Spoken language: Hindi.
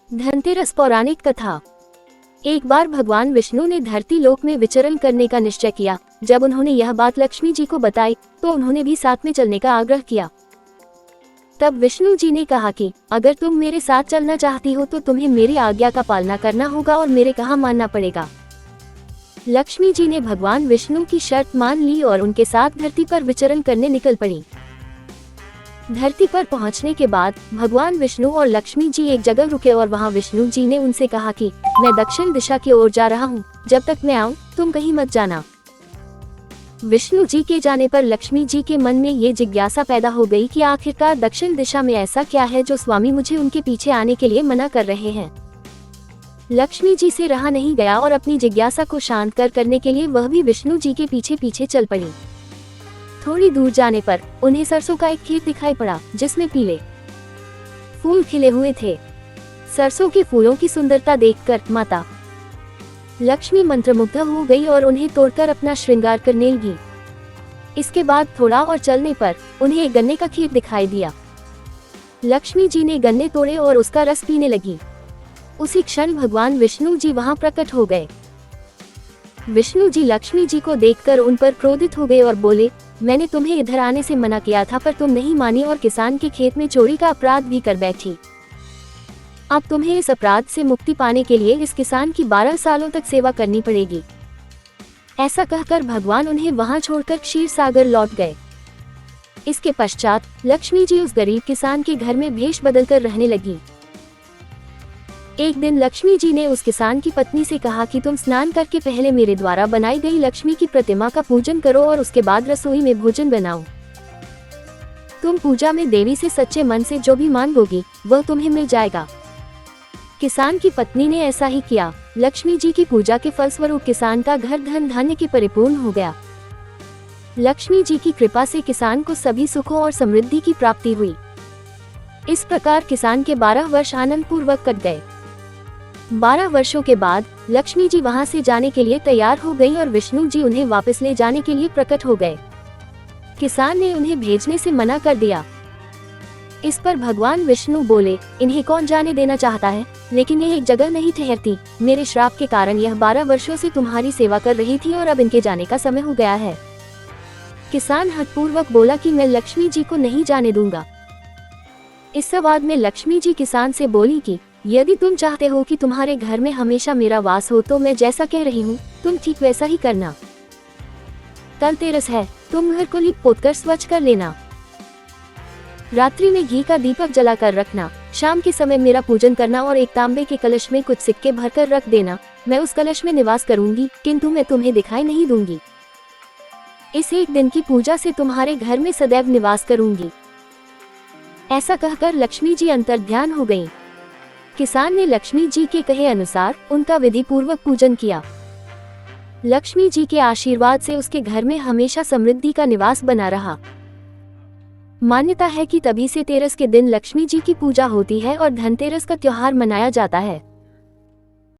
धनतेरस पौराणिक कथा। एक बार भगवान विष्णु ने धरती लोक में विचरण करने का निश्चय किया। जब उन्होंने यह बात लक्ष्मी जी को बताई तो उन्होंने भी साथ में चलने का आग्रह किया। तब विष्णु जी ने कहा कि अगर तुम मेरे साथ चलना चाहती हो तो तुम्हें मेरी आज्ञा का पालना करना होगा और मेरे कहा मानना पड़ेगा। लक्ष्मी जी ने भगवान विष्णु की शर्त मान ली और उनके साथ धरती पर विचरण करने निकल पड़ी। धरती पर पहुंचने के बाद भगवान विष्णु और लक्ष्मी जी एक जगह रुके और वहां विष्णु जी ने उनसे कहा कि मैं दक्षिण दिशा की ओर जा रहा हूं, जब तक मैं आऊं तुम कहीं मत जाना। विष्णु जी के जाने पर लक्ष्मी जी के मन में ये जिज्ञासा पैदा हो गई कि आखिरकार दक्षिण दिशा में ऐसा क्या है जो स्वामी मुझे उनके पीछे आने के लिए मना कर रहे हैं। लक्ष्मी जी से रहा नहीं गया और अपनी जिज्ञासा को शांत करने के लिए वह भी विष्णु जी के पीछे पीछे चल पड़ी। थोड़ी दूर जाने पर उन्हें सरसों का एक खेत दिखाई पड़ा जिसमें पीले फूल खिले हुए थे। सरसों के फूलों की सुंदरता देखकर माता लक्ष्मी मंत्रमुग्ध हो गई और उन्हें तोड़कर अपना श्रृंगार करने लगी। इसके बाद थोड़ा और चलने पर उन्हें एक गन्ने का खेत दिखाई दिया। लक्ष्मी जी ने गन्ने तोड़े और उसका रस पीने लगी। उसी क्षण भगवान विष्णु जी वहां प्रकट हो गए। विष्णु जी लक्ष्मी जी को देखकर उन पर क्रोधित हो गए और बोले, मैंने तुम्हें इधर आने से मना किया था पर तुम नहीं मानी और किसान के खेत में चोरी का अपराध भी कर बैठी। अब तुम्हें इस अपराध से मुक्ति पाने के लिए इस किसान की 12 सालों तक सेवा करनी पड़ेगी। ऐसा कहकर भगवान उन्हें वहां छोड़कर क्षीर सागर लौट गए। इसके पश्चात लक्ष्मी जी उस गरीब किसान के घर में भेष बदलकर रहने लगी। एक दिन लक्ष्मी जी ने उस किसान की पत्नी से कहा कि तुम स्नान करके पहले मेरे द्वारा बनाई गई लक्ष्मी की प्रतिमा का पूजन करो और उसके बाद रसोई में भोजन बनाओ। तुम पूजा में देवी से सच्चे मन से जो भी मांगोगी वह तुम्हें मिल जाएगा। किसान की पत्नी ने ऐसा ही किया। लक्ष्मी जी की पूजा के फलस्वरूप किसान का घर धन धान्य के परिपूर्ण हो गया। लक्ष्मी जी की कृपा से किसान को सभी सुखों और समृद्धि की प्राप्ति हुई। इस प्रकार किसान के 12 वर्ष आनंद पूर्वक कट गए। 12 वर्षों के बाद लक्ष्मी जी वहां से जाने के लिए तैयार हो गई और विष्णु जी उन्हें वापस ले जाने के लिए प्रकट हो गए। किसान ने उन्हें भेजने से मना कर दिया। इस पर भगवान विष्णु बोले, इन्हें कौन जाने देना चाहता है, लेकिन यह एक जगह नहीं ठहरती। मेरे श्राप के कारण यह 12 वर्षों से तुम्हारी सेवा कर रही थी और अब इनके जाने का समय हो गया है। किसान हठपूर्वक बोला कि मैं लक्ष्मी जी को नहीं जाने दूंगा। इस संवाद में लक्ष्मी जी किसान से बोली कि यदि तुम चाहते हो कि तुम्हारे घर में हमेशा मेरा वास हो तो मैं जैसा कह रही हूँ तुम ठीक वैसा ही करना। धनतेरस है, तुम घर को लीप पोत कर स्वच्छ कर लेना। रात्रि में घी का दीपक जलाकर रखना। शाम के समय मेरा पूजन करना और एक तांबे के कलश में कुछ सिक्के भरकर रख देना। मैं उस कलश में निवास करूंगी किंतु मैं तुम्हें दिखाई नहीं दूंगी। इस एक दिन की पूजा से तुम्हारे घर में सदैव निवास करूंगी। ऐसा कहकर लक्ष्मी जी अंतर्ध्यान हो गयी। किसान ने लक्ष्मी जी के कहे अनुसार उनका विधि पूर्वक पूजन किया। लक्ष्मी जी के आशीर्वाद से उसके घर में हमेशा समृद्धि का निवास बना रहा। मान्यता है कि तभी से तेरस के दिन लक्ष्मी जी की पूजा होती है और धनतेरस का त्योहार मनाया जाता है।